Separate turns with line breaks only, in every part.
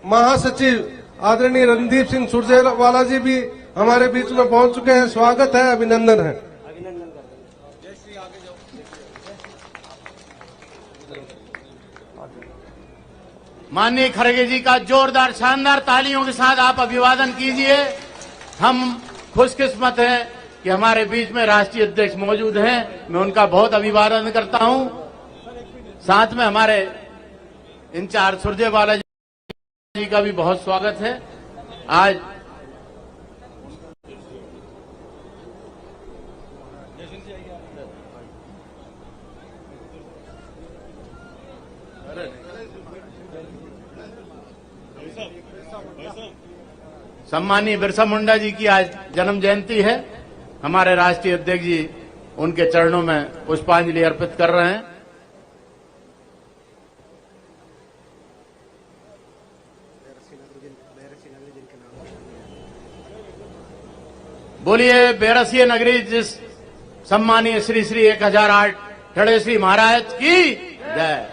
महासचिव आदरणीय रणदीप सिंह सुरजेवाला जी भी हमारे बीच में पहुंच चुके हैं। स्वागत है, अभिनंदन है।
माननीय खड़गे जी का जोरदार शानदार तालियों के साथ आप अभिवादन कीजिए। हम खुशकिस्मत हैं कि हमारे बीच में राष्ट्रीय अध्यक्ष मौजूद हैं। मैं उनका बहुत अभिवादन करता हूं। साथ में हमारे इंचार्ज सुरजेवाला जी का भी बहुत स्वागत है। आज सम्मानीय बिरसा मुंडा जी की आज जन्म जयंती है। हमारे राष्ट्रीय अध्यक्ष जी उनके चरणों में पुष्पांजलि अर्पित कर रहे हैं। बोलिए बेरसिया नगरी जिस सम्मानीय श्री श्री 1008 ठड़े श्री महाराज की जय।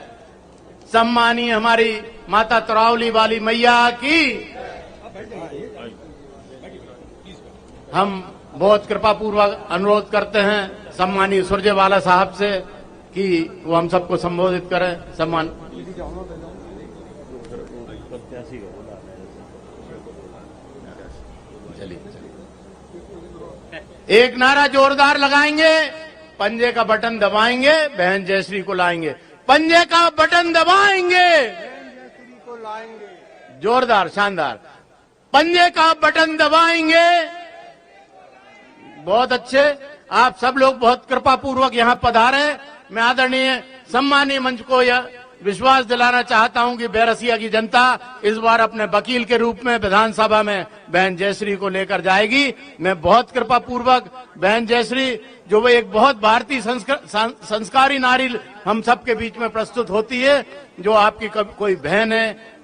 सम्मानीय हमारी माता तरावली वाली मैया की। हम बहुत कृपापूर्वक अनुरोध करते हैं सम्मानीय सुरजेवाला साहब से कि वो हम सबको संबोधित करें। सम्मान चलिए एक नारा जोरदार लगाएंगे, पंजे का बटन दबाएंगे, बहन जयश्री को लाएंगे। पंजे का बटन दबाएंगे,
जयश्री को लाएंगे।
जोरदार शानदार। पंजे का बटन दबाएंगे। बहुत अच्छे, आप सब लोग बहुत कृपापूर्वक यहाँ पधारे। मैं आदरणीय सम्मानीय मंच को यह विश्वास दिलाना चाहता हूं कि बैरसिया की जनता इस बार अपने वकील के रूप में विधानसभा में बहन जयश्री को लेकर जाएगी। मैं बहुत कृपापूर्वक बहन जयश्री, जो वो एक बहुत भारतीय संस्कारी नारी हम सबके बीच में प्रस्तुत होती है, जो आपकी कोई बहन है,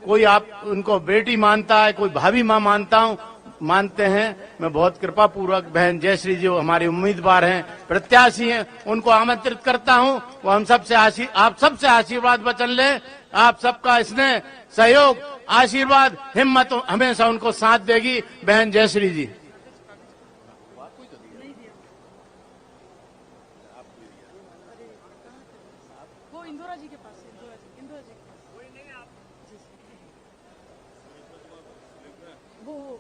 कोई आप उनको बेटी मानता है, कोई भाभी मां मानते हैं। मैं बहुत कृपापूर्वक बहन जयश्री जो हमारी उम्मीदवार हैं, प्रत्याशी हैं, उनको आमंत्रित करता हूं। वो हम सबसे आप सबसे आशीर्वाद वचन लें। आप सबका स्नेह, सहयोग, आशीर्वाद, हिम्मत हमेशा उनको साथ देगी बहन जयश्री जी।
वो इंदौरा जी के पास है। इंदौरा जी वो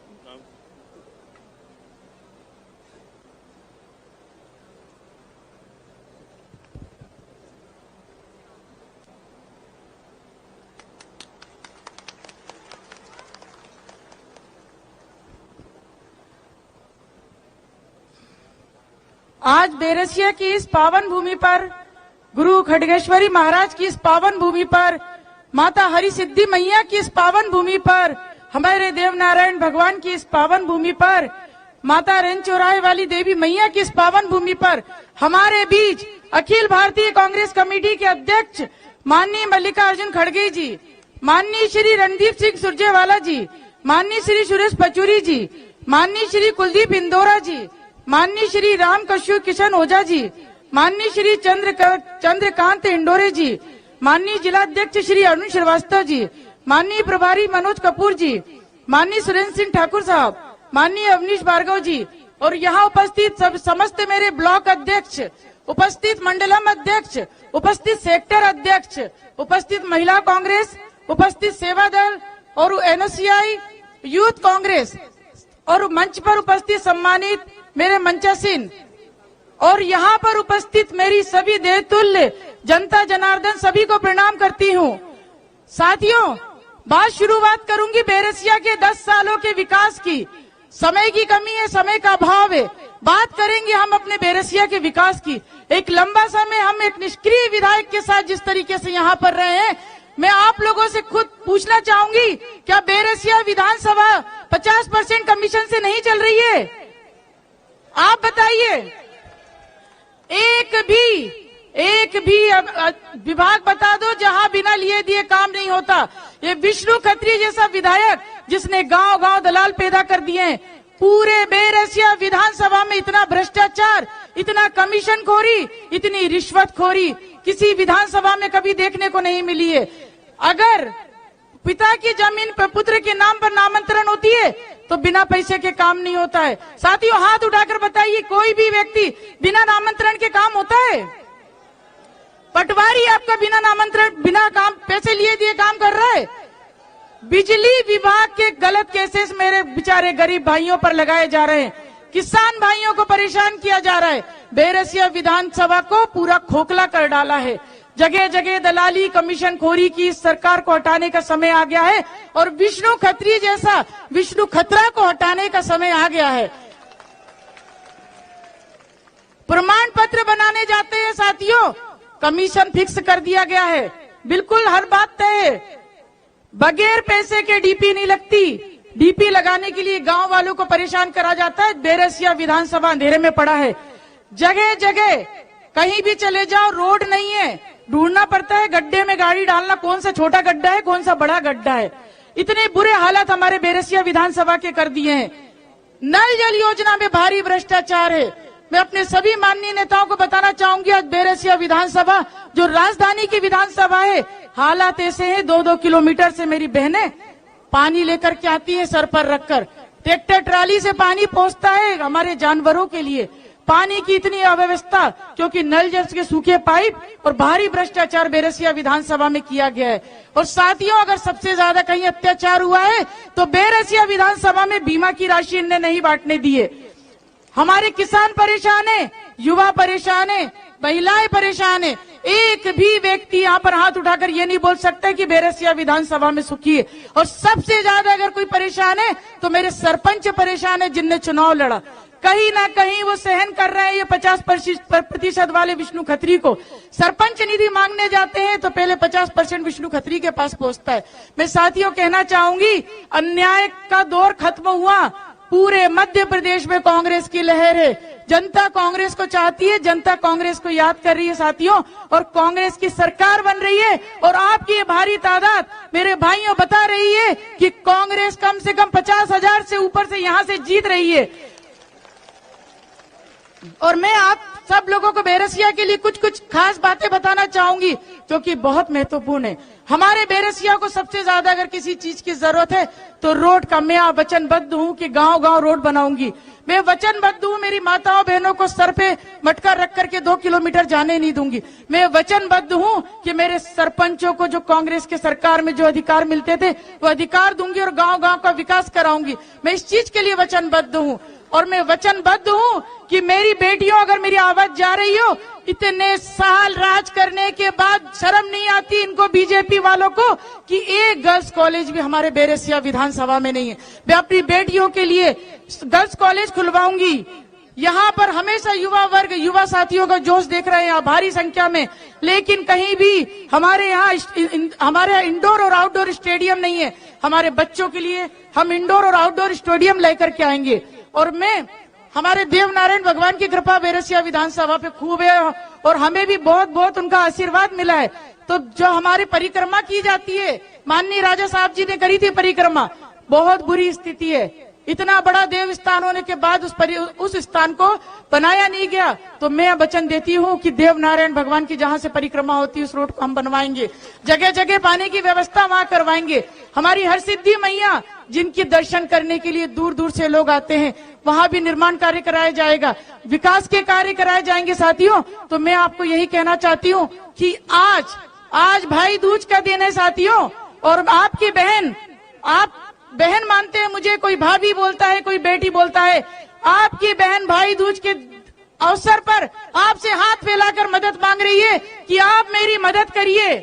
आज बैरसिया की इस पावन भूमि पर, गुरु खड्गेश्वरी महाराज की इस पावन भूमि पर, माता हरि सिद्धि मैया की इस पावन भूमि पर, हमारे देवनारायण भगवान की इस पावन भूमि पर, माता रेन चौराहे वाली देवी मैया की इस पावन भूमि पर हमारे बीच अखिल भारतीय कांग्रेस कमेटी के अध्यक्ष माननीय मल्लिकार्जुन खड़गे जी, माननीय श्री रणदीप सिंह सुरजेवाला जी, माननीय श्री सुरेश पचूरी जी, माननीय श्री कुलदीप इंदौरा जी, माननीय श्री राम कश्यप किशन ओझा जी, माननीय श्री चंद्रकांत इंडोरे जी, माननीय जिलाध्यक्ष श्री अरुण श्रीवास्तव जी, माननीय प्रभारी मनोज कपूर जी, माननीय सुरेंद्र सिंह ठाकुर साहब, माननीय अवनीश भार्गव जी, और यहाँ उपस्थित समस्त मेरे ब्लॉक अध्यक्ष, उपस्थित मंडलम अध्यक्ष, उपस्थित सेक्टर अध्यक्ष, उपस्थित महिला कांग्रेस, उपस्थित सेवा दल और एनएसयूआई यूथ कांग्रेस, और मंच पर उपस्थित सम्मानित मेरे मंचासीन, और यहाँ पर उपस्थित मेरी सभी देवतुल्य जनता जनार्दन, सभी को प्रणाम करती हूँ। साथियों, शुरुआत करूंगी बैरसिया के 10 सालों के विकास की। समय की कमी है, समय का अभाव है, बात करेंगे हम अपने बैरसिया के विकास की। एक लंबा समय हम एक निष्क्रिय विधायक के साथ जिस तरीके से यहाँ पर रहे हैं, मैं आप लोगों से खुद पूछना चाहूंगी, क्या बैरसिया विधानसभा 50% कमीशन से नहीं चल रही है? आप बताइए। एक भी विभाग बता दो जहां बिना लिए दिए काम नहीं होता। ये विष्णु खत्री जैसा विधायक जिसने गांव गांव दलाल पैदा कर दिए, पूरे बैरसिया विधानसभा में इतना भ्रष्टाचार, इतना कमीशन खोरी, इतनी रिश्वत खोरी किसी विधानसभा में कभी देखने को नहीं मिली है। अगर पिता की जमीन पर पुत्र के नाम पर नामांतरण होती है तो बिना पैसे के काम नहीं होता है। साथियों, हाथ उठाकर बताइए, कोई भी व्यक्ति बिना नामांतरण के काम होता है? पटवारी आपका बिना नामांतरण, बिना काम पैसे लिए दिए काम कर रहा है। बिजली विभाग के गलत केसेस मेरे बेचारे गरीब भाइयों पर लगाए जा रहे हैं, किसान भाइयों को परेशान किया जा रहा है। बैरसिया विधानसभा को पूरा खोखला कर डाला है। जगह जगह दलाली, कमीशन खोरी की सरकार को हटाने का समय आ गया है और विष्णु खत्री जैसा विष्णु खतरा को हटाने का समय आ गया है। प्रमाण पत्र बनाने जाते हैं साथियों, कमीशन फिक्स कर दिया गया है, बिल्कुल हर बात तय है। बगैर पैसे के डीपी नहीं लगती। डीपी लगाने के लिए गांव वालों को परेशान करा जाता है। बैरसिया विधानसभा अंधेरे में पड़ा है। जगह जगह कहीं भी चले जाओ रोड नहीं है, ढूंढना पड़ता है गड्ढे में गाड़ी डालना, कौन सा छोटा गड्ढा है कौन सा बड़ा गड्ढा है। इतने बुरे हालात हमारे बैरसिया विधानसभा के कर दिए हैं। नल जल योजना में भारी भ्रष्टाचार है। मैं अपने सभी माननीय नेताओं को बताना चाहूंगी, आज बैरसिया विधानसभा जो राजधानी की विधानसभा है, हालात ऐसे हैं, 2-2 किलोमीटर से मेरी बहनें पानी लेकर के आती है सर पर रखकर। ट्रैक्टर ट्राली से पानी पहुंचता है हमारे जानवरों के लिए। पानी की इतनी अव्यवस्था क्योंकि नल जल के सूखे पाइप और भारी भ्रष्टाचार बैरसिया विधानसभा में किया गया है। और साथियों, अगर सबसे ज्यादा कहीं अत्याचार हुआ है तो बैरसिया विधानसभा में बीमा की राशि इन्हें नहीं बांटने दी है। हमारे किसान परेशान है, युवा परेशान है, महिलाएं परेशान है। एक भी व्यक्ति यहाँ पर हाथ उठाकर ये नहीं बोल सकता कि बैरसिया विधानसभा में सुखी है। और सबसे ज्यादा अगर कोई परेशान है तो मेरे सरपंच परेशान है, जिनने चुनाव लड़ा। कहीं ना कहीं वो सहन कर रहे हैं ये 50% वाले विष्णु खत्री को। सरपंच निधि मांगने जाते हैं तो पहले 50% विष्णु खत्री के पास पहुंचता है। मैं साथियों कहना चाहूंगी, अन्याय का दौर खत्म हुआ। पूरे मध्य प्रदेश में कांग्रेस की लहर है। जनता कांग्रेस को चाहती है, जनता कांग्रेस को याद कर रही है साथियों, और कांग्रेस की सरकार बन रही है। और आपकी ये भारी तादाद मेरे भाइयों बता रही है कि कांग्रेस कम से कम 50,000 से ऊपर से यहां से जीत रही है। और मैं आप सब लोगों को बैरसिया के लिए कुछ कुछ खास बातें बताना चाहूंगी जो कि बहुत महत्वपूर्ण है। हमारे बैरसिया को सबसे ज्यादा अगर किसी चीज की जरूरत है तो रोड का। मैं वचनबद्ध हूं कि गांव गांव रोड बनाऊंगी। मैं वचनबद्ध हूं, मेरी माताओं बहनों को सर पे मटका रख करके 2 किलोमीटर जाने नहीं दूंगी। मैं वचनबद्ध हूं कि मेरे सरपंचों को जो कांग्रेस के सरकार में जो अधिकार मिलते थे वो अधिकार दूंगी और गांव गांव का विकास कराऊंगी। मैं इस चीज के लिए वचनबद्ध हूं। और मैं वचनबद्ध हूं कि मेरी बेटियों, अगर मेरी आवाज जा रही हो, इतने साल राज करने के बाद शर्म नहीं आती इनको बीजेपी वालों को कि एक गर्ल्स कॉलेज भी हमारे बैरसिया विधानसभा में नहीं है। मैं अपनी बेटियों के लिए गर्ल्स कॉलेज खुलवाऊंगी। यहाँ पर हमेशा युवा वर्ग, युवा साथियों का जोश देख रहे हैं भारी संख्या में, लेकिन कहीं भी हमारे यहाँ इंडोर और आउटडोर स्टेडियम नहीं है। हमारे बच्चों के लिए हम इंडोर और आउटडोर स्टेडियम लेकर के आएंगे। और मैं, हमारे देव नारायण भगवान की कृपा बैरसिया विधानसभा पे खूब है और हमें भी बहुत बहुत उनका आशीर्वाद मिला है। तो जो हमारी परिक्रमा की जाती है, माननीय राजा साहब जी ने करी थी परिक्रमा, बहुत बुरी स्थिति है। इतना बड़ा देव स्थान होने के बाद उस स्थान को बनाया नहीं गया। तो मैं वचन देती हूँ कि देव नारायण भगवान की जहाँ से परिक्रमा होती है उस रोड को हम बनवाएंगे। जगह जगह पानी की व्यवस्था वहाँ करवाएंगे। हमारी हरसिद्धि मैया, जिनके दर्शन करने के लिए दूर दूर से लोग आते हैं, वहाँ भी निर्माण कार्य कराया जाएगा, विकास के कार्य कराए जाएंगे साथियों। तो मैं आपको यही कहना चाहती हूँ कि आज भाई दूज का दिन है साथियों। और आपकी बहन, आप बहन मानते हैं मुझे, कोई भाभी बोलता है, कोई बेटी बोलता है। आपकी बहन भाई दूज के अवसर पर आपसे हाथ फैलाकर मदद मांग रही है कि आप मेरी मदद करिए।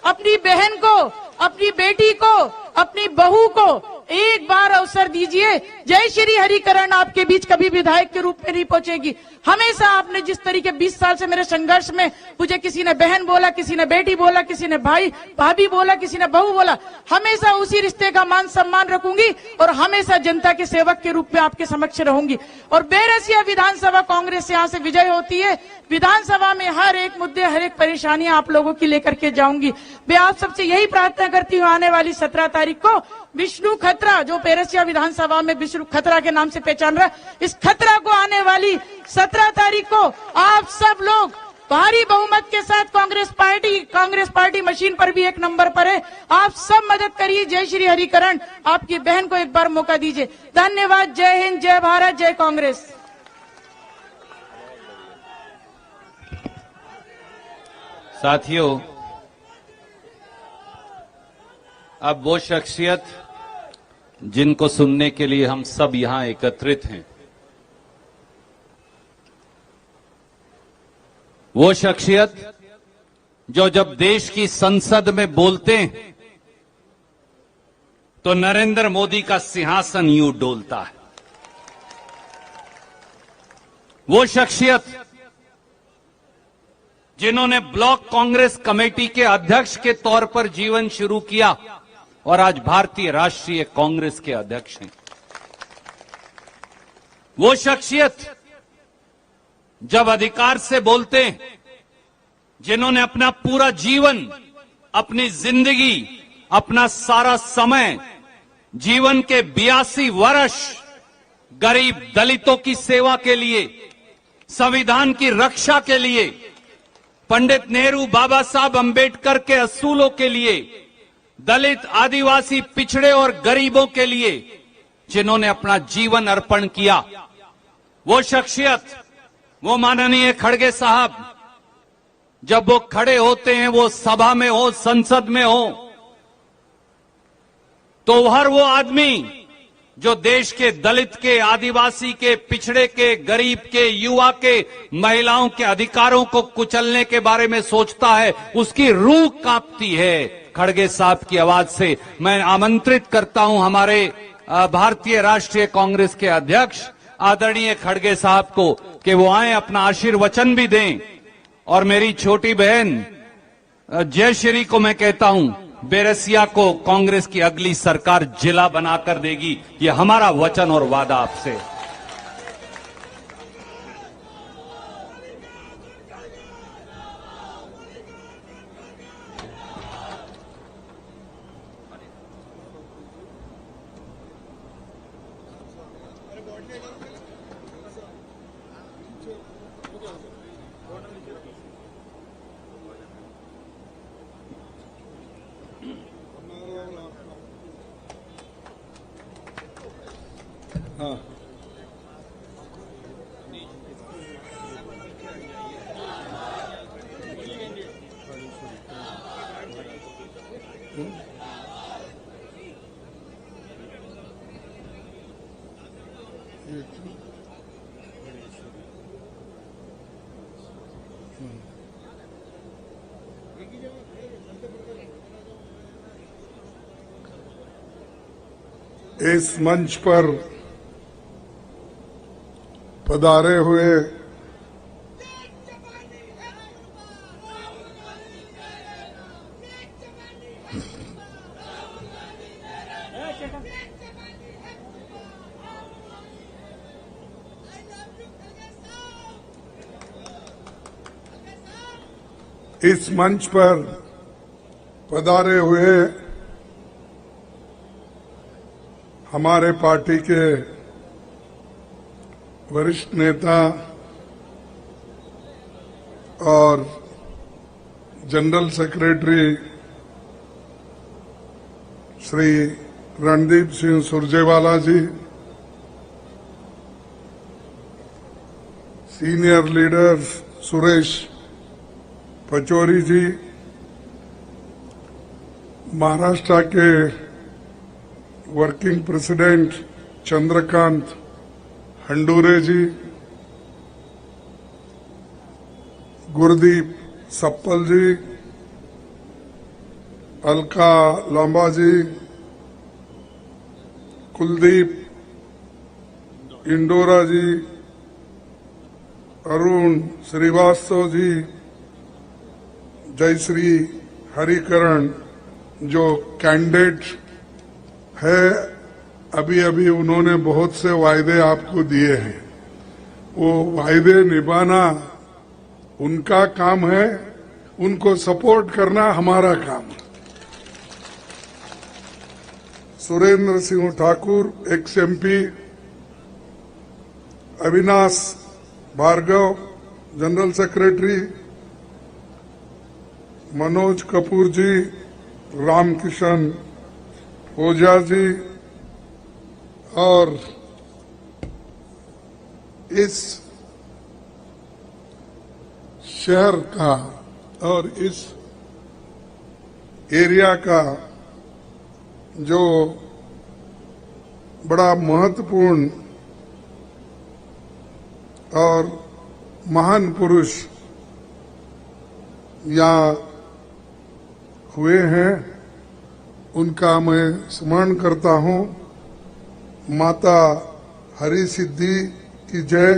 अपनी बहन को, अपनी बेटी को, अपनी बहू को एक बार अवसर दीजिए। जय श्री हरिकरण आपके बीच कभी विधायक के रूप में नहीं पहुंचेगी। हमेशा आपने जिस तरीके 20 साल से मेरे संघर्ष में मुझे किसी ने बहन बोला, किसी ने बेटी बोला, किसी ने भाई भाभी बोला, किसी ने बहू बोला, हमेशा उसी रिश्ते का मान सम्मान रखूंगी और हमेशा जनता के सेवक के रूप में आपके समक्ष रहूंगी। और बैरसिया विधानसभा कांग्रेस यहाँ से विजय होती है। विधानसभा में हर एक मुद्दे, हर एक परेशानियां आप लोगों की लेकर के जाऊंगी। मैं आप सबसे यही प्रार्थना करती हूँ, आने वाली 17 तारीख को विष्णु खतरा, जो बैरसिया विधानसभा में विष्णु खतरा के नाम से पहचान रहा है, इस खतरा को आने वाली 17 तारीख को आप सब लोग भारी बहुमत के साथ कांग्रेस पार्टी मशीन पर भी 1 नंबर पर है। आप सब मदद करिए। जय श्री हरिकरण। आपकी बहन को एक बार मौका दीजिए। धन्यवाद। जय हिंद, जय भारत, जय कांग्रेस।
साथियों, अब वो शख्सियत जिनको सुनने के लिए हम सब यहां एकत्रित हैं, वो शख्सियत जो जब देश की संसद में बोलते हैं तो नरेंद्र मोदी का सिंहासन यूं डोलता है। वो शख्सियत जिन्होंने ब्लॉक कांग्रेस कमेटी के अध्यक्ष के तौर पर जीवन शुरू किया और आज भारतीय राष्ट्रीय कांग्रेस के अध्यक्ष हैं। वो शख्सियत जब अधिकार से बोलते हैं, जिन्होंने अपना पूरा जीवन, अपनी जिंदगी, अपना सारा समय, जीवन के 82 वर्ष गरीब दलितों की सेवा के लिए, संविधान की रक्षा के लिए, पंडित नेहरू, बाबा साहब अंबेडकर के असूलों के लिए, दलित, आदिवासी, पिछड़े और गरीबों के लिए जिन्होंने अपना जीवन अर्पण किया, वो शख्सियत, वो माननीय खड़गे साहब, जब वो खड़े होते हैं, वो सभा में हो, संसद में हो, तो हर वो आदमी जो देश के दलित के, आदिवासी के, पिछड़े के, गरीब के, युवा के, महिलाओं के अधिकारों को कुचलने के बारे में सोचता है, उसकी रूह कांपती है खड़गे साहब की आवाज से। मैं आमंत्रित करता हूं हमारे भारतीय राष्ट्रीय कांग्रेस के अध्यक्ष आदरणीय खड़गे साहब को कि वो आए, अपना आशीर्वचन भी दें। और मेरी छोटी बहन जयश्री को मैं कहता हूं, बेरसिया को कांग्रेस की अगली सरकार जिला बनाकर देगी, ये हमारा वचन और वादा आपसे।
इस मंच पर पधारे हुए इस मंच पर पधारे हुए हमारे पार्टी के वरिष्ठ नेता और जनरल सेक्रेटरी श्री रणदीप सिंह सुरजेवाला जी, सीनियर लीडर सुरेश पचौरी जी, महाराष्ट्र के वर्किंग प्रेसिडेंट चंद्रकांत हंडूरे जी, गुरदीप सप्पल जी, अलका लांबा जी, कुलदीप इंडोरा जी, अरुण श्रीवास्तव जी, जयश्री हरिकरण जो कैंडिडेट है, अभी अभी उन्होंने बहुत से वायदे आपको दिए हैं, वो वायदे निभाना उनका काम है, उनको सपोर्ट करना हमारा काम है। Surendra Singh Thakur ex MP, Avinash Bhargava general secretary, Manoj Kapoor ji, Ramkishan Ojha ji और इस शहर का और इस एरिया का जो बड़ा महत्वपूर्ण और महान पुरुष यहाँ हुए हैं, उनका मैं स्मरण करता हूँ। माता हरि सिद्धि की जय,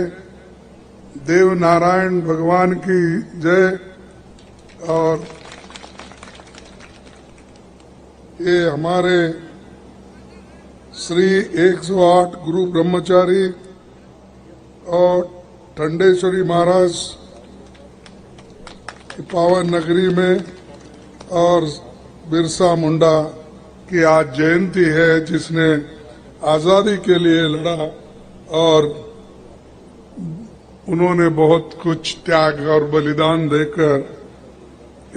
देव नारायण भगवान की जय। और ये हमारे श्री 108 गुरु ब्रह्मचारी और ठंडेश्वरी महाराज की पावन नगरी में, और बिरसा मुंडा की आज जयंती है, जिसने आजादी के लिए लड़ा और उन्होंने बहुत कुछ त्याग और बलिदान देकर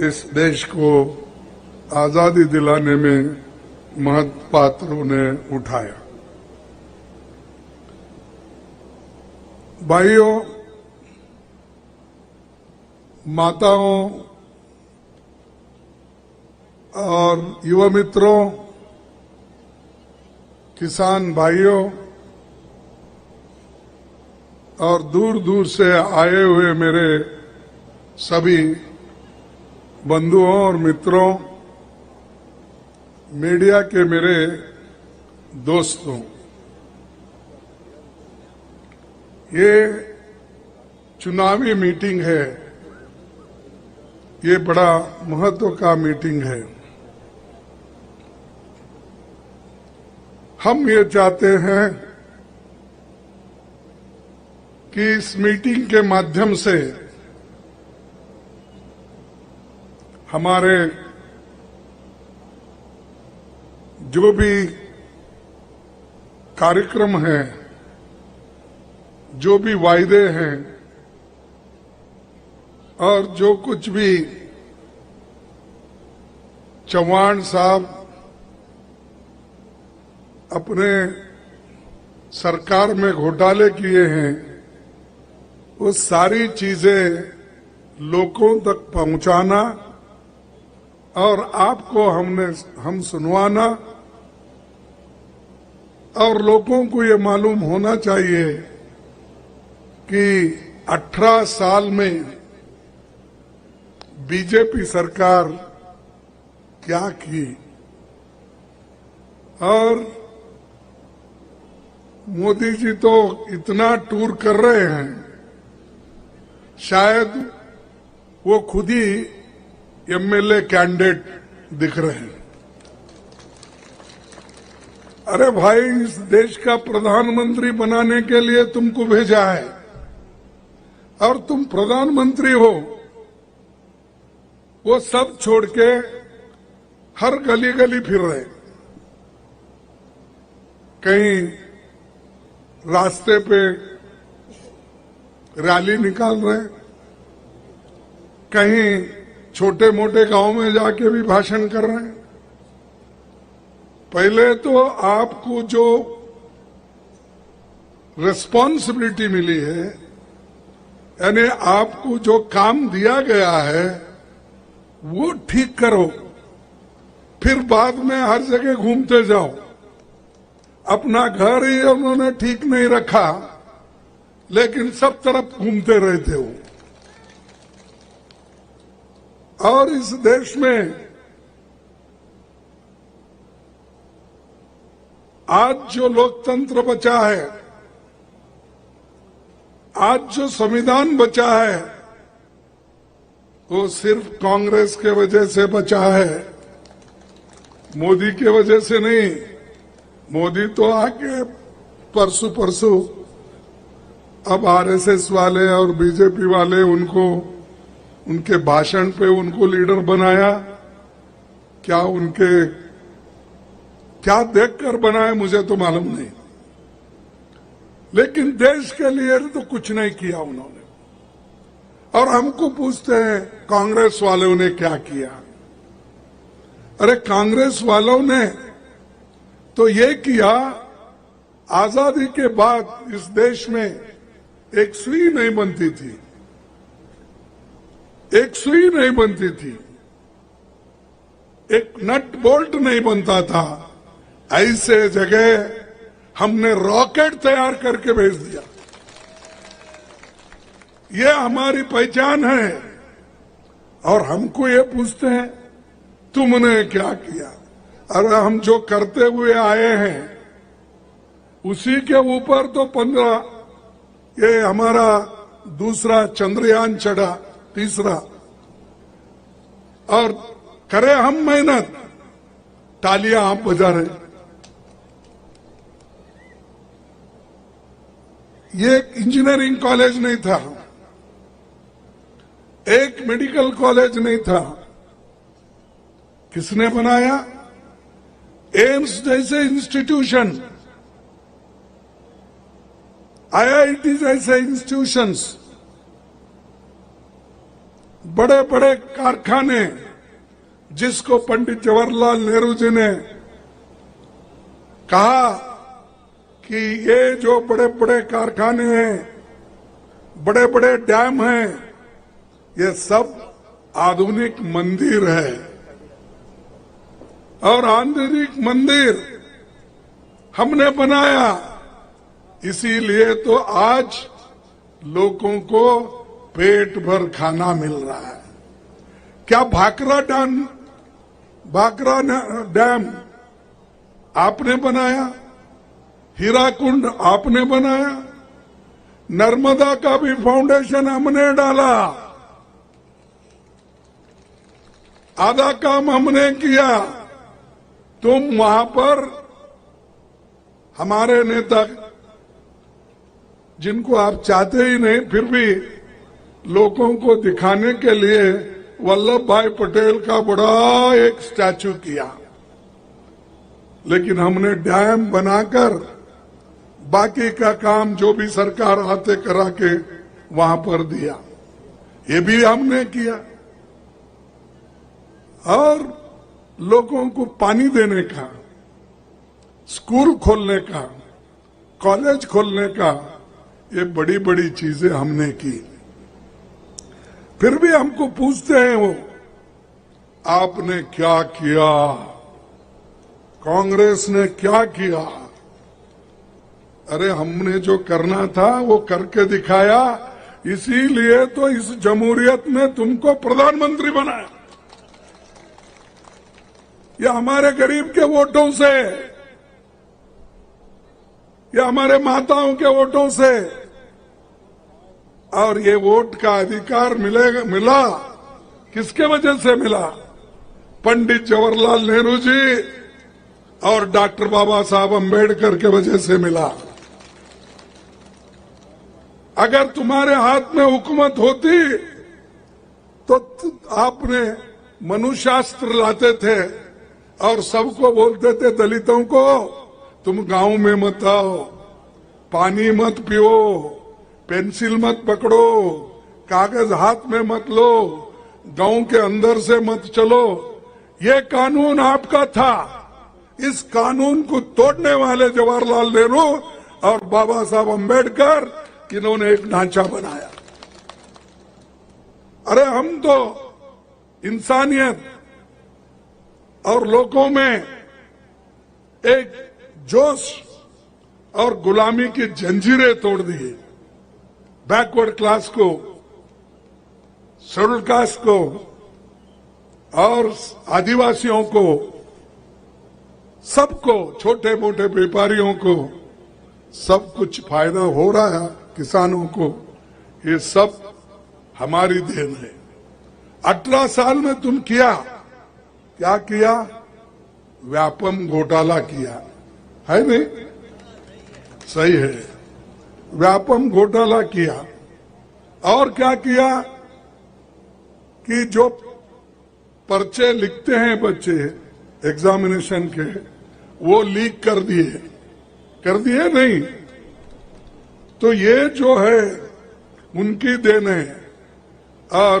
इस देश को आजादी दिलाने में महत्व पात्र उन्हें उठाया। भाइयों, माताओं और युवा मित्रों, किसान भाइयों और दूर दूर से आए हुए मेरे सभी बंधुओं और मित्रों, मीडिया के मेरे दोस्तों, ये चुनावी मीटिंग है, ये बड़ा महत्व का मीटिंग है। हम ये चाहते हैं कि इस मीटिंग के माध्यम से हमारे जो भी कार्यक्रम हैं, जो भी वायदे हैं और जो कुछ भी चौहान साहब अपने सरकार में घोटाले किए हैं, वो सारी चीजें लोगों तक पहुंचाना और आपको हम सुनवाना, और लोगों को ये मालूम होना चाहिए कि 18 साल में बीजेपी सरकार क्या की। और मोदी जी तो इतना टूर कर रहे हैं, शायद वो खुद ही एमएलए कैंडिडेट दिख रहे हैं। अरे भाई, इस देश का प्रधानमंत्री बनाने के लिए तुमको भेजा है और तुम प्रधानमंत्री हो, वो सब छोड़ के हर गली गली फिर रहे, कहीं रास्ते पे रैली निकाल रहे, कहीं छोटे मोटे गांव में जाके भी भाषण कर रहे हैं। पहले तो आपको जो रिस्पॉन्सिबिलिटी मिली है, यानी आपको जो काम दिया गया है, वो ठीक करो, फिर बाद में हर जगह घूमते जाओ। अपना घर ही उन्होंने ठीक नहीं रखा, लेकिन सब तरफ घूमते रहते हो। और इस देश में आज जो लोकतंत्र बचा है, आज जो संविधान बचा है, वो सिर्फ कांग्रेस के वजह से बचा है, मोदी के वजह से नहीं। मोदी तो आके परसों अब आरएसएस वाले और बीजेपी वाले उनको उनके भाषण पे उनको लीडर बनाया। क्या देखकर बनाया मुझे तो मालूम नहीं, लेकिन देश के लिए तो कुछ नहीं किया उन्होंने। और हमको पूछते हैं कांग्रेस वालों ने क्या किया। अरे कांग्रेस वालों ने तो ये किया, आजादी के बाद इस देश में एक सुई नहीं बनती थी, एक सुई नहीं बनती थी, एक नट बोल्ट नहीं बनता था। ऐसे जगह हमने रॉकेट तैयार करके भेज दिया। ये हमारी पहचान है। और हमको ये पूछते हैं तुमने क्या किया। अरे हम जो करते हुए आए हैं उसी के ऊपर तो 15 ये हमारा दूसरा चंद्रयान चढ़ा, तीसरा, और करे हम मेहनत, तालियां आप बजा रहे। ये एक इंजीनियरिंग कॉलेज नहीं था, एक मेडिकल कॉलेज नहीं था। किसने बनाया? एम्स जैसे इंस्टीट्यूशन, आईआईटी जैसे इंस्टीट्यूशंस, बड़े बड़े कारखाने, जिसको पंडित जवाहरलाल नेहरू जी ने कहा कि ये जो बड़े बड़े कारखाने हैं, बड़े बड़े डैम हैं, ये सब आधुनिक मंदिर है। और आंतरिक मंदिर हमने बनाया, इसीलिए तो आज लोगों को पेट भर खाना मिल रहा है। क्या भाखरा डैम आपने बनाया? हीराकुंड आपने बनाया? नर्मदा का भी फाउंडेशन हमने डाला, आधा काम हमने किया। तुम वहां पर हमारे नेता, जिनको आप चाहते ही नहीं, फिर भी लोगों को दिखाने के लिए वल्लभ भाई पटेल का बड़ा एक स्टैचू किया, लेकिन हमने डैम बनाकर बाकी का काम जो भी सरकार आते करा के वहां पर दिया, ये भी हमने किया। और लोगों को पानी देने का, स्कूल खोलने का, कॉलेज खोलने का, ये बड़ी बड़ी चीजें हमने की। फिर भी हमको पूछते हैं वो, आपने क्या किया? कांग्रेस ने क्या किया? अरे हमने जो करना था वो करके दिखाया, इसीलिए तो इस जमहूरियत में तुमको प्रधानमंत्री बनाया। या हमारे गरीब के वोटों से, या हमारे माताओं के वोटों से। और ये वोट का अधिकार मिला किसके वजह से मिला? पंडित जवाहरलाल नेहरू जी और डॉक्टर बाबा साहब अम्बेडकर के वजह से मिला। अगर तुम्हारे हाथ में हुकूमत होती तो आपने मनुशास्त्र लाते थे और सबको बोलते थे, दलितों को तुम गांव में मत आओ, पानी मत पियो, पेंसिल मत पकड़ो, कागज हाथ में मत लो, गांव के अंदर से मत चलो। ये कानून आपका था। इस कानून को तोड़ने वाले जवाहरलाल नेहरू और बाबा साहब अम्बेडकर, इन्होंने एक ढांचा बनाया। अरे हम तो इंसानियत और लोगों में एक जोश और गुलामी की जंजीरें तोड़ दिए। बैकवर्ड क्लास को, शेड्यूल कास्ट को और आदिवासियों को, सबको, छोटे मोटे व्यापारियों को सब कुछ फायदा हो रहा है, किसानों को। ये सब हमारी देन है। 18 साल में तुम क्या किया? व्यापम घोटाला किया है, नहीं? सही है, व्यापम घोटाला किया। और क्या किया कि जो पर्चे लिखते हैं बच्चे एग्जामिनेशन के, वो लीक कर दिए नहीं। तो ये जो है उनकी देन है। और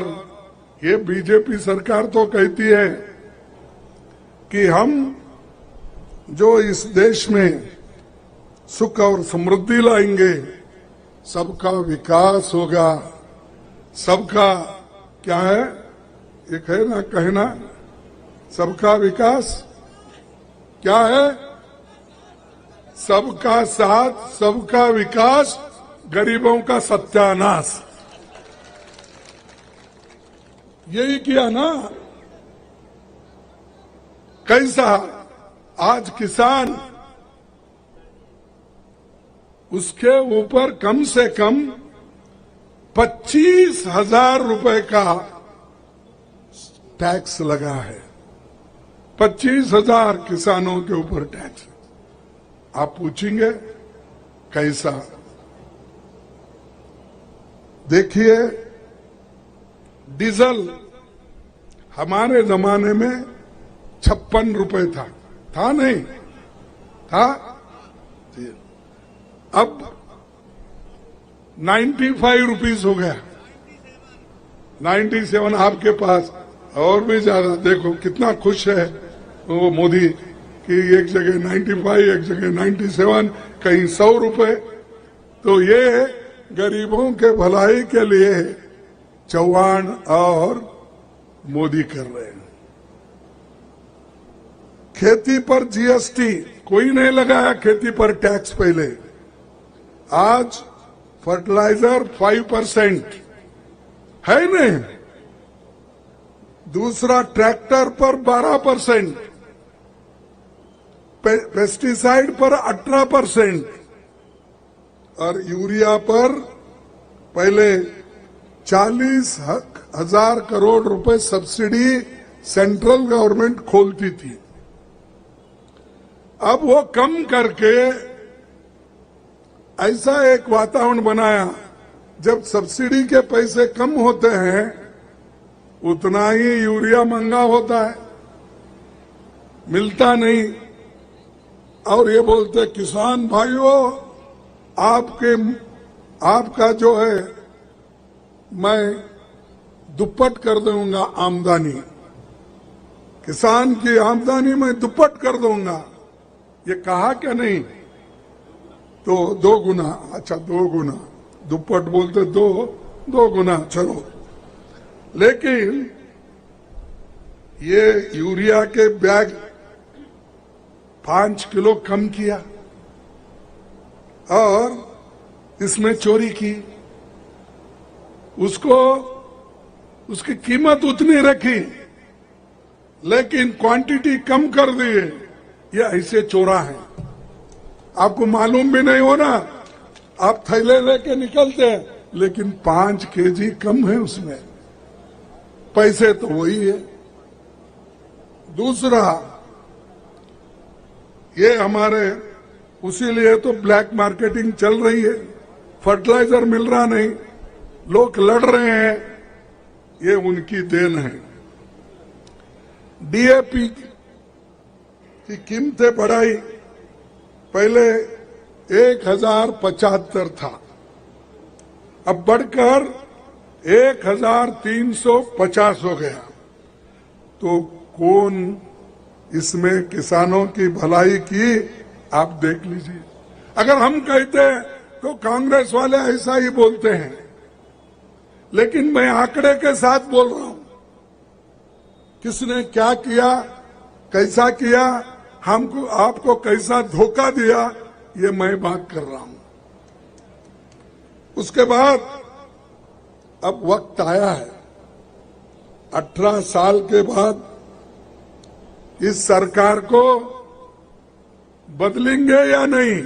ये बीजेपी सरकार तो कहती है कि हम जो इस देश में सुख और समृद्धि लाएंगे, सबका विकास होगा, सबका क्या है, एक है ना कहना, सबका विकास क्या है, सबका साथ, सबका विकास, गरीबों का सत्यानाश। यही किया ना। कैसा आज किसान, उसके ऊपर कम से कम 25,000 रुपए का टैक्स लगा है। 25,000 किसानों के ऊपर टैक्स। आप पूछेंगे कैसा? देखिए, डीजल हमारे जमाने में 56 रुपए था नहीं था, अब 95 रुपीस हो गया, 97 आपके पास, और भी ज्यादा। देखो कितना खुश है वो मोदी कि एक जगह 95, एक जगह 97, कहीं 100 रुपए। तो ये गरीबों के भलाई के लिए चौहान और मोदी कर रहे हैं। खेती पर जीएसटी कोई नहीं लगाया, खेती पर टैक्स पहले। आज फर्टिलाइजर 5% है नहीं, दूसरा ट्रैक्टर पर 12%, पेस्टिसाइड पर 18% और यूरिया पर पहले 40,000 करोड़ रुपए सब्सिडी सेंट्रल गवर्नमेंट खोलती थी। अब वो कम करके ऐसा एक वातावरण बनाया, जब सब्सिडी के पैसे कम होते हैं उतना ही यूरिया महंगा होता है, मिलता नहीं। और ये बोलते किसान भाइयों, आपका जो है मैं दुप्पट कर दूंगा आमदनी, किसान की आमदनी मैं दुप्पट कर दूंगा। ये कहा क्या नहीं? तो 2 गुना, अच्छा 2 गुना, दुप्पट बोलते 2 गुना, चलो। लेकिन ये यूरिया के बैग 5 किलो कम किया और इसमें चोरी की, उसकी कीमत उतनी रखी लेकिन क्वांटिटी कम कर दिए। ये ऐसे चोरा है, आपको मालूम भी नहीं होना, आप थैले लेके निकलते हैं लेकिन 5 केजी कम है उसमें, पैसे तो वही है। दूसरा, ये हमारे उसीलिए तो ब्लैक मार्केटिंग चल रही है, फर्टिलाइजर मिल रहा नहीं, लोग लड़ रहे हैं, ये उनकी देन है। डीएपी की कीमतें बढ़ाई, पहले 1075 था, अब बढ़कर 1350 हो गया। तो कौन इसमें किसानों की भलाई की, आप देख लीजिए। अगर हम कहते हैं तो कांग्रेस वाले ऐसा ही बोलते हैं, लेकिन मैं आंकड़े के साथ बोल रहा हूं, किसने क्या किया, कैसा किया, हमको आपको कैसा धोखा दिया, ये मैं बात कर रहा हूं। उसके बाद अब वक्त आया है, 18 साल के बाद इस सरकार को बदलेंगे या नहीं,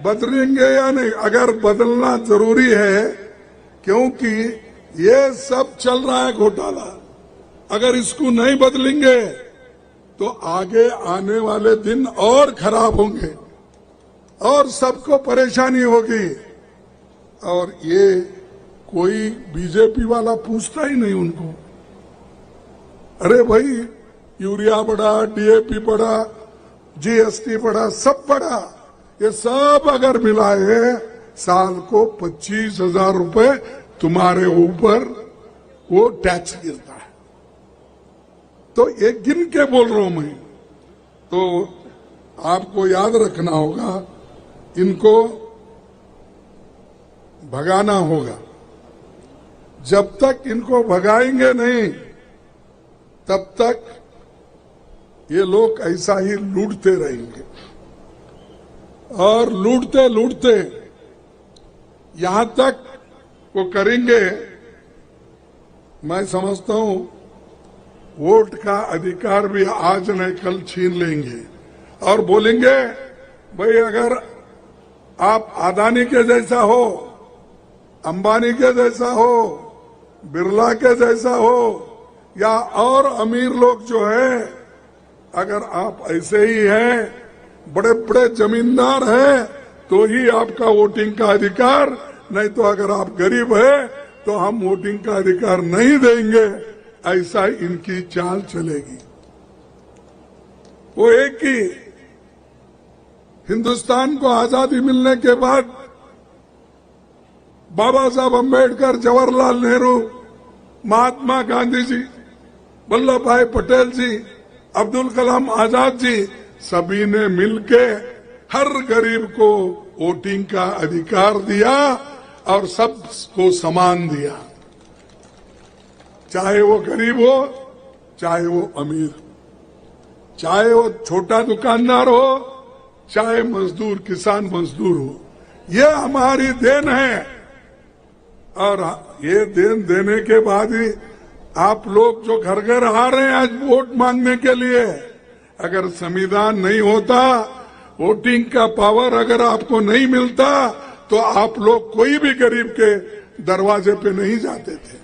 बदलेंगे या नहीं। अगर बदलना जरूरी है, क्योंकि ये सब चल रहा है घोटाला, अगर इसको नहीं बदलेंगे तो आगे आने वाले दिन और खराब होंगे और सबको परेशानी होगी। और ये कोई बीजेपी वाला पूछता ही नहीं उनको, अरे भाई यूरिया बढ़ा, डीएपी बढ़ा, जीएसटी बढ़ा, सब बढ़ा, ये सब अगर मिलाए साल को 25,000 रुपए तुम्हारे ऊपर वो टैक्स गिरता है। तो ये गिन के बोल रहा हूं मैं। तो आपको याद रखना होगा, इनको भगाना होगा। जब तक इनको भगाएंगे नहीं तब तक ये लोग ऐसा ही लूटते रहेंगे, और लूटते लूटते यहां तक वो करेंगे, मैं समझता हूं वोट का अधिकार भी आज नहीं कल छीन लेंगे और बोलेंगे भाई अगर आप अदानी के जैसा हो, अंबानी के जैसा हो, बिरला के जैसा हो, या और अमीर लोग जो है, अगर आप ऐसे ही हैं, बड़े बड़े जमींदार हैं, तो ही आपका वोटिंग का अधिकार, नहीं तो अगर आप गरीब हैं तो हम वोटिंग का अधिकार नहीं देंगे। ऐसा इनकी चाल चलेगी। वो एक ही हिंदुस्तान को आजादी मिलने के बाद बाबा साहब अम्बेडकर, जवाहरलाल नेहरू, महात्मा गांधी जी, वल्लभ भाई पटेल जी, अब्दुल कलाम आजाद जी, सभी ने मिलके हर गरीब को वोटिंग का अधिकार दिया और सबको समान दिया, चाहे वो गरीब हो, चाहे वो अमीर, चाहे वो छोटा दुकानदार हो, चाहे मजदूर, किसान मजदूर हो। ये हमारी देन है, और ये देन देने के बाद ही आप लोग जो घर घर आ रहे हैं आज वोट मांगने के लिए, अगर संविधान नहीं होता, वोटिंग का पावर अगर आपको नहीं मिलता, तो आप लोग कोई भी गरीब के दरवाजे पे नहीं जाते थे।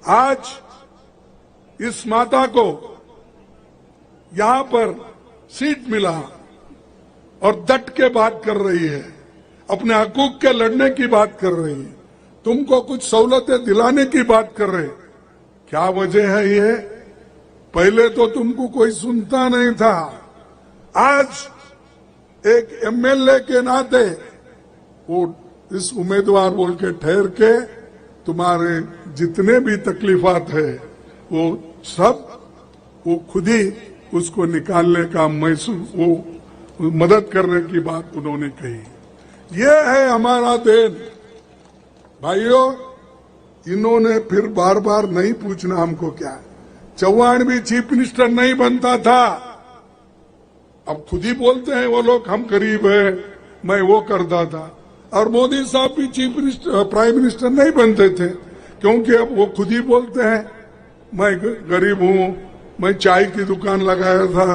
आज इस माता को यहां पर सीट मिला और डट के बात कर रही है, अपने हकूक के लड़ने की बात कर रही है, तुमको कुछ सहूलतें दिलाने की बात कर रहे। क्या वजह है ये? पहले तो तुमको कोई सुनता नहीं था, आज एक एमएलए के नाते वो इस उम्मीदवार बोल के ठहर के तुम्हारे जितने भी तकलीफात है वो सब वो खुद ही उसको निकालने का महसूस, वो मदद करने की बात उन्होंने कही। ये है हमारा देन। भाइयों, इन्होंने फिर बार बार नहीं पूछना हमको क्या, चौहान भी चीफ मिनिस्टर नहीं बनता था, अब खुद ही बोलते हैं वो लोग हम गरीब है, मैं वो करता था। और मोदी साहब भी चीफ मिनिस्टर, प्राइम मिनिस्टर नहीं बनते थे, क्योंकि अब वो खुद ही बोलते हैं मैं गरीब हूं, मैं चाय की दुकान लगाया था,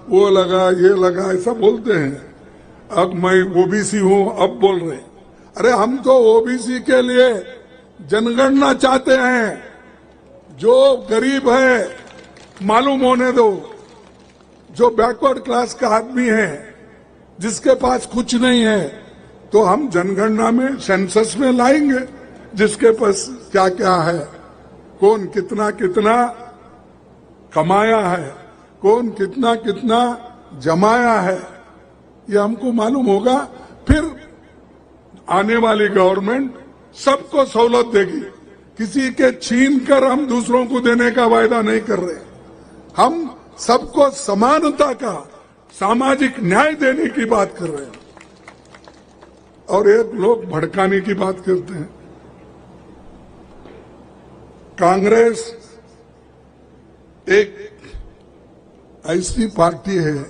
वो लगा, ये लगा, ऐसा बोलते हैं। अब मैं ओबीसी हूं, अब बोल रहे। अरे हम तो ओबीसी के लिए जनगणना चाहते हैं, जो गरीब है मालूम होने दो, जो बैकवर्ड क्लास का आदमी है, जिसके पास कुछ नहीं है, तो हम जनगणना में, सेंसस में लाएंगे जिसके पास क्या क्या है, कौन कितना कितना कमाया है, कौन कितना कितना जमाया है, ये हमको मालूम होगा। फिर आने वाली गवर्नमेंट सबको सहूलत देगी। किसी के छीन कर हम दूसरों को देने का वायदा नहीं कर रहे, हम सबको समानता का, सामाजिक न्याय देने की बात कर रहे हैं। और एक लोग भड़काने की बात करते हैं। कांग्रेस एक ऐसी पार्टी है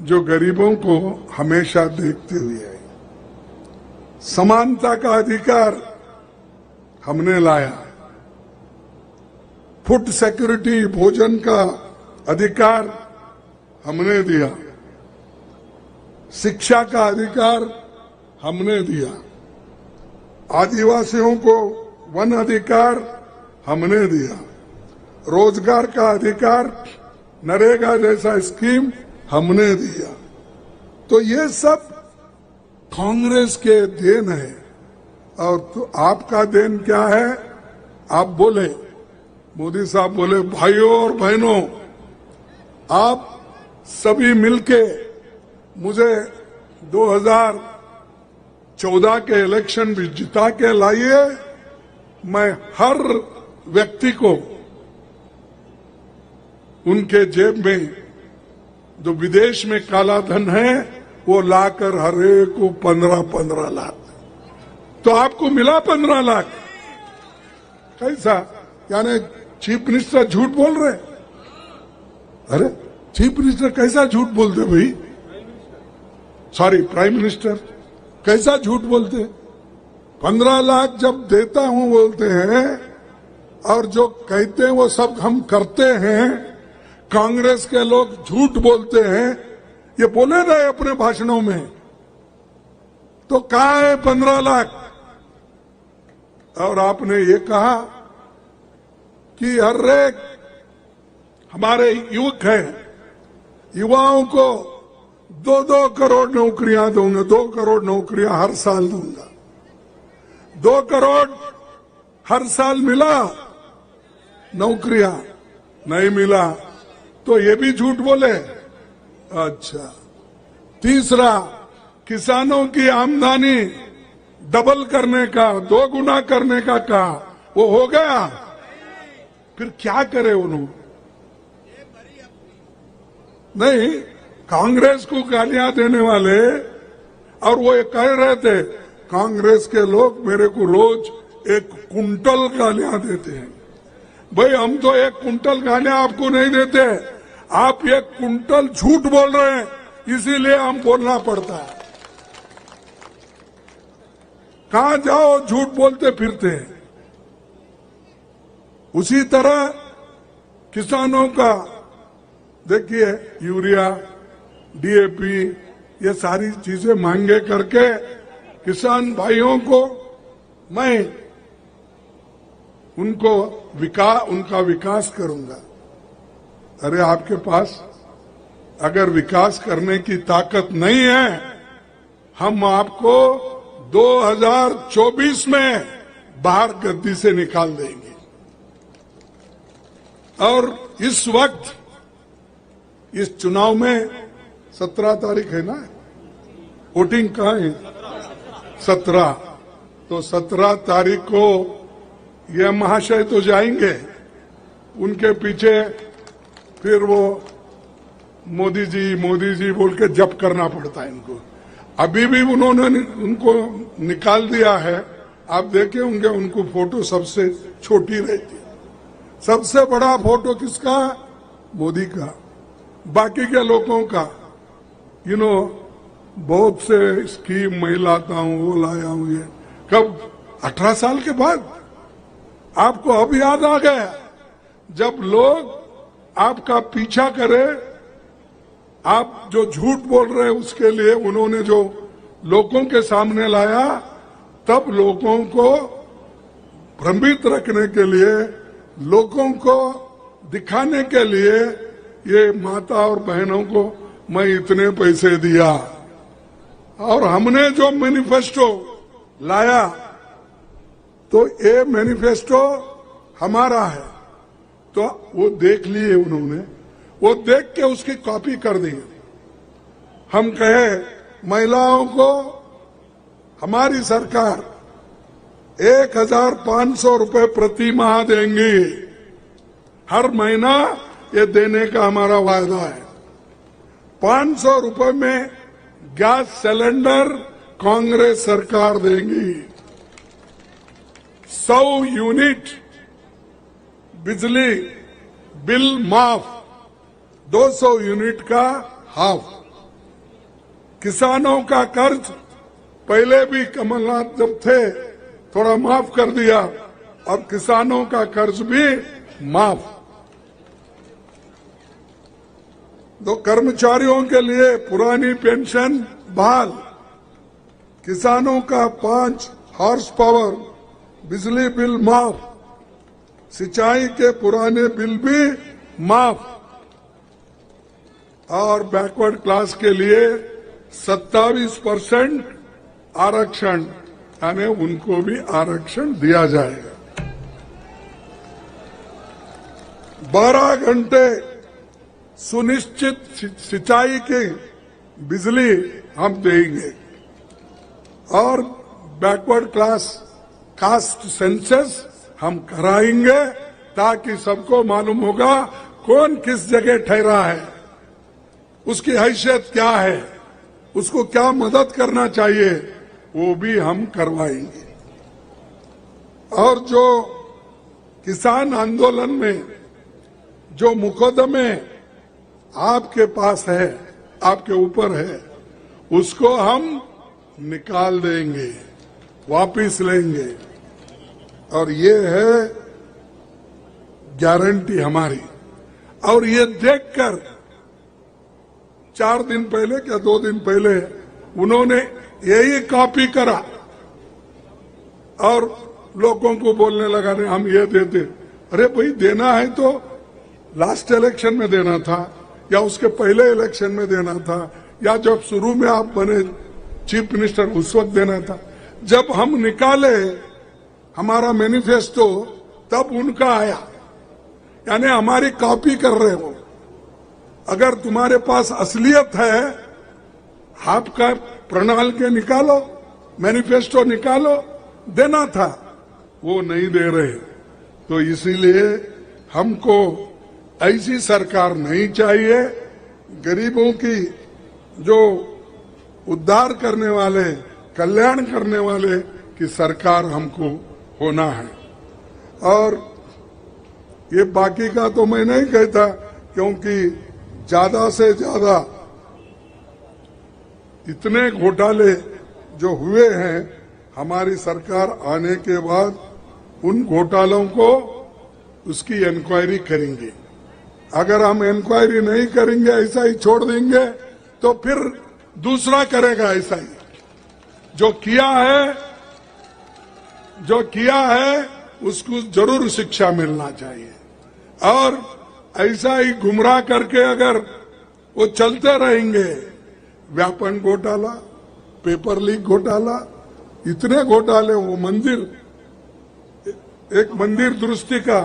जो गरीबों को हमेशा देखते हुए है। समानता का अधिकार हमने लाया, फूड सिक्योरिटी, भोजन का अधिकार हमने दिया, शिक्षा का अधिकार हमने दिया, आदिवासियों को वन अधिकार हमने दिया, रोजगार का अधिकार, नरेगा जैसा स्कीम हमने दिया। तो ये सब कांग्रेस के देन है। और तो आपका देन क्या है? आप बोले, मोदी साहब बोले, भाइयों और बहनों, आप सभी मिलके मुझे 14 के इलेक्शन भी जिता के लाइए। मैं हर व्यक्ति को उनके जेब में जो विदेश में काला धन है वो लाकर हर एक को 15-15 लाख। तो आपको मिला 15 लाख। कैसा? यानी चीफ मिनिस्टर झूठ बोल रहे? अरे चीफ मिनिस्टर कैसा झूठ बोलते भाई? सॉरी, प्राइम मिनिस्टर कैसा झूठ बोलते? 15 लाख जब देता हूं बोलते हैं, और जो कहते हैं वो सब हम करते हैं। कांग्रेस के लोग झूठ बोलते हैं, ये बोले ना अपने भाषणों में। तो कहां है 15 लाख? और आपने ये कहा कि हर एक हमारे युवक है, युवाओं को 2-2 करोड़ नौकरियां दूंगा, 2 करोड़ नौकरियां हर साल दूंगा। 2 करोड़ हर साल मिला? नौकरियां नहीं मिला, तो ये भी झूठ बोले। अच्छा, तीसरा, किसानों की आमदनी डबल करने का, 2 गुना करने का कहा, वो हो गया? फिर क्या करे उन्होंने? नहीं, कांग्रेस को गालियां देने वाले, और वो ये कह रहे थे कांग्रेस के लोग मेरे को रोज 1 कुंटल गालियां देते हैं। भाई हम तो 1 कुंटल गालियां आपको नहीं देते, आप 1 कुंटल झूठ बोल रहे हैं, इसीलिए हम बोलना पड़ता है। कहां जाओ झूठ बोलते फिरते हैं। उसी तरह किसानों का देखिए, यूरिया, डीएपी, ये सारी चीजें महंगे करके किसान भाइयों को मैं उनका विकास करूंगा। अरे आपके पास अगर विकास करने की ताकत नहीं है, हम आपको 2024 में बाहर गद्दी से निकाल देंगे। और इस वक्त इस चुनाव में 17 तारीख है ना, वोटिंग कहाँ है? 17। तो 17 तारीख को ये महाशय तो जाएंगे, उनके पीछे फिर वो मोदी जी बोल के जप करना पड़ता है इनको। अभी भी उन्होंने उनको निकाल दिया है, आप देखे होंगे उनको फोटो सबसे छोटी रहती है। सबसे बड़ा फोटो किसका? मोदी का। बाकी के लोगों का बहुत से स्कीम मैं लाता हूं, वो लाया हूं, ये कब 18 साल के बाद आपको अब याद आ गया? जब लोग आपका पीछा करे, आप जो झूठ बोल रहे हैं उसके लिए उन्होंने जो लोगों के सामने लाया, तब लोगों को भ्रमित रखने के लिए, लोगों को दिखाने के लिए ये माता और बहनों को मैं इतने पैसे दिया। और हमने जो मैनिफेस्टो लाया, तो ये मैनिफेस्टो हमारा है। तो वो देख लिए उन्होंने, वो देख के उसकी कॉपी कर दी। हम कहे महिलाओं को हमारी सरकार 1,500 रुपए प्रति माह देंगी, हर महीना ये देने का हमारा वायदा है। 500 रुपए में गैस सिलेंडर कांग्रेस सरकार देंगी। 100 यूनिट बिजली बिल माफ, 200 यूनिट का हाफ। किसानों का कर्ज पहले भी कमलनाथ जब थे थोड़ा माफ कर दिया, अब किसानों का कर्ज भी माफ। तो कर्मचारियों के लिए पुरानी पेंशन बहाल, किसानों का 5 हॉर्स पावर बिजली बिल माफ, सिंचाई के पुराने बिल भी माफ, और बैकवर्ड क्लास के लिए 27% आरक्षण, यानी उनको भी आरक्षण दिया जाएगा। 12 घंटे सुनिश्चित सिंचाई की बिजली हम देंगे। और बैकवर्ड क्लास कास्ट सेंसस हम कराएंगे ताकि सबको मालूम होगा कौन किस जगह ठहरा है, उसकी हैसियत क्या है, उसको क्या मदद करना चाहिए, वो भी हम करवाएंगे। और जो किसान आंदोलन में जो मुकदमे आपके पास है, आपके ऊपर है, उसको हम निकाल देंगे, वापिस लेंगे। और ये है गारंटी हमारी। और ये देखकर 4 दिन पहले क्या 2 दिन पहले उन्होंने यही कॉपी करा और लोगों को बोलने लगा नहीं हम ये देते। अरे भाई देना है तो लास्ट इलेक्शन में देना था, या उसके पहले इलेक्शन में देना था, या जब शुरू में आप बने चीफ मिनिस्टर उस वक्त देना था। जब हम निकाले हमारा मैनिफेस्टो तब उनका आया, यानी हमारी कॉपी कर रहे हो। अगर तुम्हारे पास असलियत है, आपका प्रणाल के निकालो, मैनिफेस्टो निकालो, देना था, वो नहीं दे रहे। तो इसीलिए हमको ऐसी सरकार नहीं चाहिए। गरीबों की जो उद्धार करने वाले, कल्याण करने वाले की सरकार हमको होना है। और ये बाकी का तो मैं नहीं कहता, क्योंकि ज्यादा से ज्यादा इतने घोटाले जो हुए हैं, हमारी सरकार आने के बाद उन घोटालों को उसकी इंक्वायरी करेंगे। अगर हम इंक्वायरी नहीं करेंगे, ऐसा ही छोड़ देंगे, तो फिर दूसरा करेगा ऐसा ही। जो किया है उसको जरूर शिक्षा मिलना चाहिए। और ऐसा ही गुमराह करके अगर वो चलते रहेंगे, व्यापन घोटाला, पेपर लीक घोटाला, इतने घोटाले, वो मंदिर, एक मंदिर दुरुस्ती का,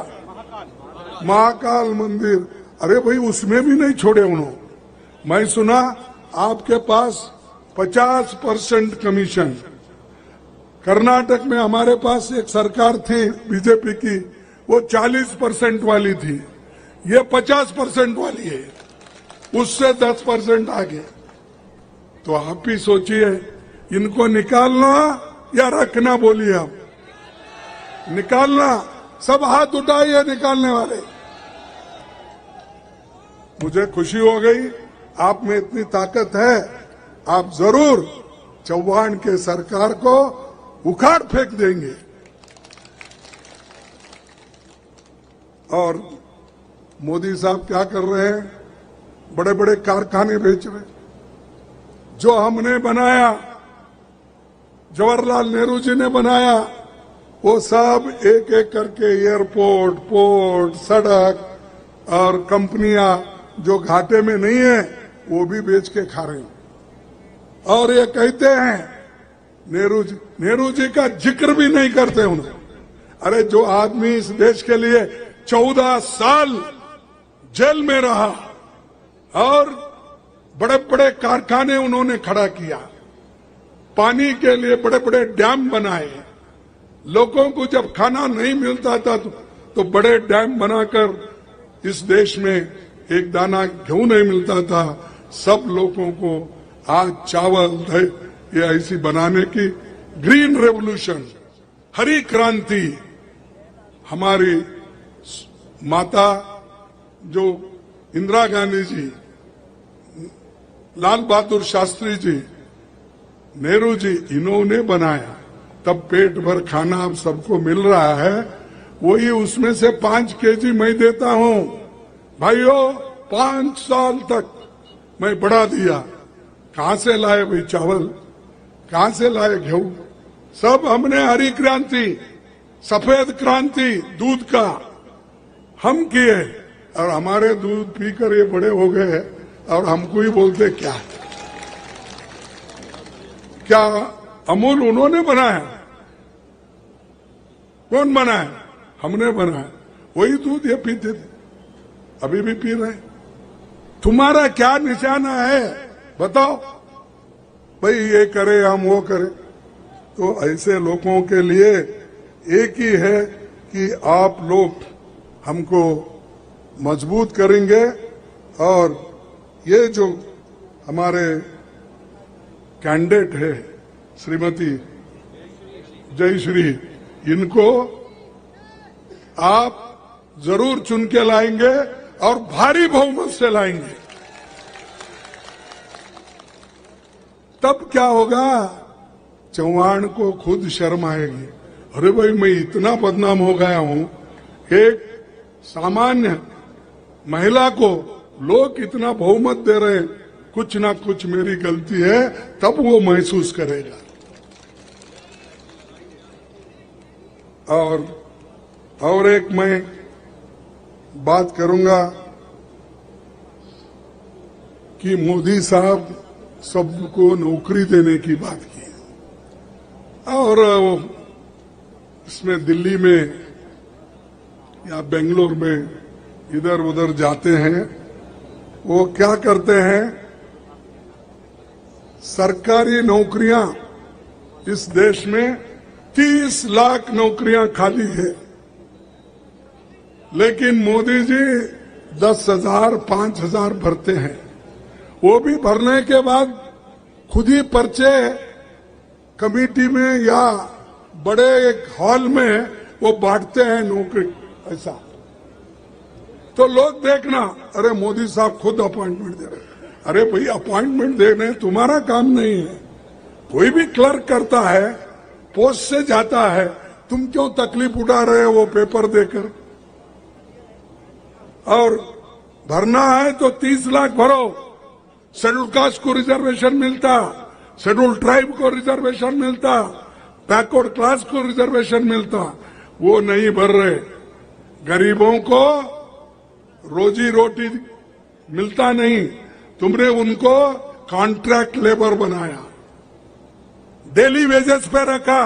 महाकाल मंदिर, अरे भाई उसमें भी नहीं छोड़े उन्होंने। मैं सुना आपके पास 50% कमीशन। कर्नाटक में हमारे पास एक सरकार थी बीजेपी की, वो 40% वाली थी, ये 50% वाली है, उससे 10% आगे। तो आप ही सोचिए, इनको निकालना या रखना, बोलिए आप। निकालना, सब हाथ उठाइए निकालने वाले। मुझे खुशी हो गई, आप में इतनी ताकत है, आप जरूर चौहान के सरकार को उखाड़ फेंक देंगे। और मोदी साहब क्या कर रहे हैं, बड़े बड़े कारखाने बेच रहे। जो हमने बनाया, जवाहरलाल नेहरू जी ने बनाया, वो सब एक एक करके एयरपोर्ट, पोर्ट, सड़क और कंपनियां जो घाटे में नहीं है, वो भी बेच के खा रहे हैं। और ये कहते हैं नेहरू जी का जिक्र भी नहीं करते उन्हें। अरे जो आदमी इस देश के लिए 14 साल जेल में रहा और बड़े बड़े कारखाने उन्होंने खड़ा किया, पानी के लिए बड़े बड़े डैम बनाए, लोगों को जब खाना नहीं मिलता था तो बड़े डैम बनाकर इस देश में एक दाना गेहूं नहीं मिलता था, सब लोगों को आज चावल ये ऐसी बनाने की ग्रीन रेवोल्यूशन, हरी क्रांति, हमारी माता जो इंदिरा गांधी जी, लाल बहादुर शास्त्री जी, नेहरू जी, इन्होंने बनाया। तब पेट भर खाना अब सबको मिल रहा है। वही उसमें से 5 केजी मैं देता हूं भाइयों, 5 साल तक मैं बढ़ा दिया। कहां से लाए भाई चावल, कहां से लाए गेहूं? सब हमने हरी क्रांति, सफेद क्रांति दूध का हम किए, और हमारे दूध पीकर ये बड़े हो गए और हमको ही बोलते क्या अमूल उन्होंने बनाया? कौन बनाया? हमने बनाया। वही दूध ये पीते थे, अभी भी पी रहे। तुम्हारा क्या निशाना है बताओ? भाई ये करे हम वो करे। तो ऐसे लोगों के लिए एक ही है कि आप लोग हमको मजबूत करेंगे और ये जो हमारे कैंडिडेट है श्रीमती जयश्री, इनको आप जरूर चुन के लाएंगे और भारी बहुमत से लाएंगे। तब क्या होगा, चौहान को खुद शर्म आएगी, अरे भाई मैं इतना बदनाम हो गया हूं, एक सामान्य महिला को लोग इतना बहुमत दे रहे हैं, कुछ ना कुछ मेरी गलती है, तब वो महसूस करेगा। और एक मैं बात करूंगा कि मोदी साहब सबको नौकरी देने की बात की और इसमें दिल्ली में या बेंगलोर में इधर उधर जाते हैं, वो क्या करते हैं, सरकारी नौकरियां इस देश में 30 लाख नौकरियां खाली है, लेकिन मोदी जी 10,000 5,000 भरते हैं। वो भी भरने के बाद खुद ही पर्चे कमेटी में या बड़े एक हॉल में वो बांटते हैं नौकरी, ऐसा। तो लोग देखना, अरे मोदी साहब खुद अपॉइंटमेंट दे रहे। अरे भाई अपॉइंटमेंट देने तुम्हारा काम नहीं है, कोई भी क्लर्क करता है, पोस्ट से जाता है, तुम क्यों तकलीफ उठा रहे हो वो पेपर देकर। और भरना है तो 30 लाख भरो, शेड्यूल कास्ट को रिजर्वेशन मिलता, शेड्यूल ट्राइब को रिजर्वेशन मिलता, बैकवर्ड क्लास को रिजर्वेशन मिलता, वो नहीं भर रहे। गरीबों को रोजी रोटी मिलता नहीं, तुमने उनको कॉन्ट्रैक्ट लेबर बनाया, डेली वेजेस पे रखा,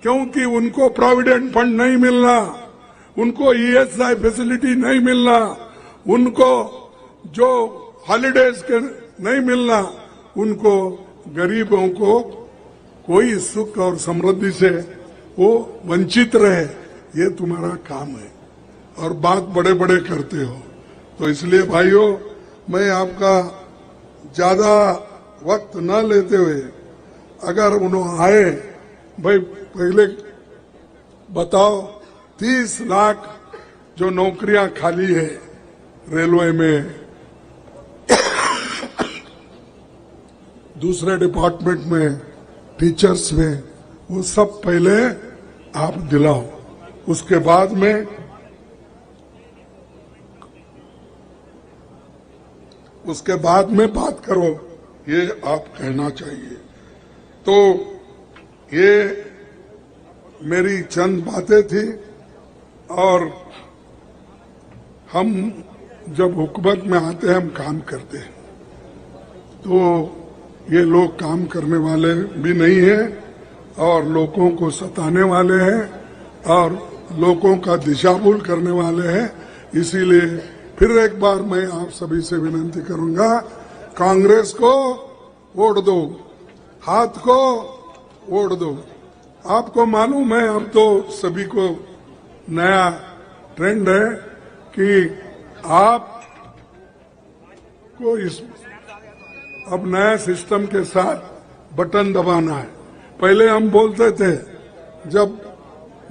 क्योंकि उनको प्रोविडेंट फंड नहीं मिलना, उनको ईएसआई फैसिलिटी नहीं मिलना, उनको जो हॉलिडेज के नहीं मिलना, उनको गरीबों को कोई सुख और समृद्धि से वो वंचित रहे। ये तुम्हारा काम है और बात बड़े बड़े करते हो। तो इसलिए भाइयों, मैं आपका ज्यादा वक्त न लेते हुए, अगर उन्होंने आए, भाई पहले बताओ 30 लाख जो नौकरियां खाली है रेलवे में, दूसरे डिपार्टमेंट में, टीचर्स में, वो सब पहले आप दिलाओ, उसके बाद में बात करो, ये आप कहना चाहिए। तो ये मेरी चंद बातें थी। और हम जब हुकूमत में आते हैं, हम काम करते हैं, तो ये लोग काम करने वाले भी नहीं हैं और लोगों को सताने वाले हैं और लोगों का दिशाभूल करने वाले हैं। इसीलिए फिर एक बार मैं आप सभी से विनती करूंगा, कांग्रेस को वोट दो, हाथ को वोट दो। आपको मालूम है, अब तो सभी को नया ट्रेंड है कि आप को इस अब नया सिस्टम के साथ बटन दबाना है। पहले हम बोलते थे, जब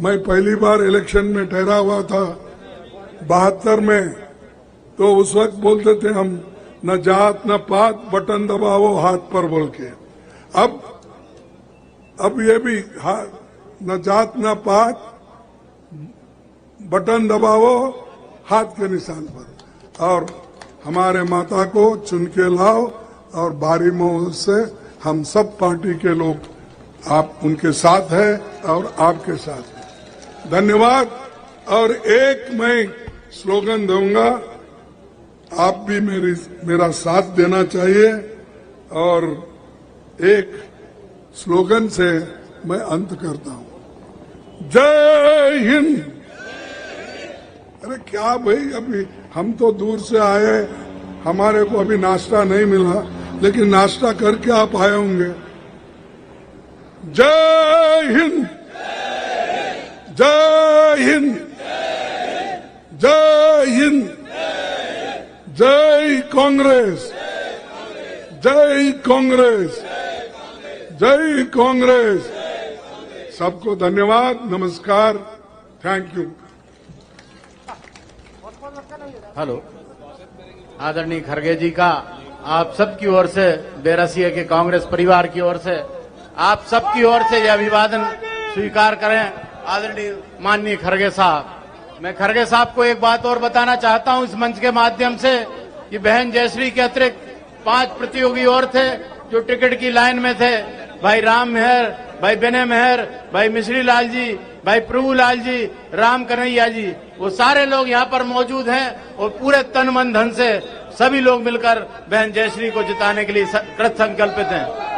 मैं पहली बार इलेक्शन में ठहरा हुआ था 72 में, तो उस वक्त बोलते थे हम, न जात न पात, बटन दबाओ हाथ पर बोल के। अब ये भी न जात न पात, बटन दबाओ हाथ के निशान पर। और हमारे माता को चुन के लाओ और भारी मोहब्बत से हम सब पार्टी के लोग आप उनके साथ हैं और आपके साथ हैं। धन्यवाद। और एक मैं स्लोगन दूंगा, आप भी मेरा साथ देना चाहिए। और एक स्लोगन से मैं अंत करता हूं, जय हिंद। अरे क्या भाई, अभी हम तो दूर से आए, हमारे को अभी नाश्ता नहीं मिला, लेकिन नाश्ता करके आप आए होंगे। जय हिंद, जय हिंद, जय हिंद, जय कांग्रेस, जय कांग्रेस, जय कांग्रेस। सबको धन्यवाद, नमस्कार, थैंक यू।
हेलो, आदरणीय खड़गे जी का आप सबकी ओर से, बैरसिया के कांग्रेस परिवार की ओर से, आप सबकी ओर से यह अभिवादन स्वीकार करें। आदरणीय माननीय खड़गे साहब, मैं खड़गे साहब को एक बात और बताना चाहता हूं इस मंच के माध्यम से कि बहन जयश्री के अतिरिक्त 5 प्रतियोगी और थे जो टिकट की लाइन में थे। भाई राम मेहर, भाई विनय मेहर, भाई मिश्री लाल जी, भाई प्रभु लाल जी, राम कन्हैया जी, वो सारे लोग यहाँ पर मौजूद हैं और पूरे तन मन धन से सभी लोग मिलकर बहन जयश्री को जिताने के लिए कृत संकल्पित हैं।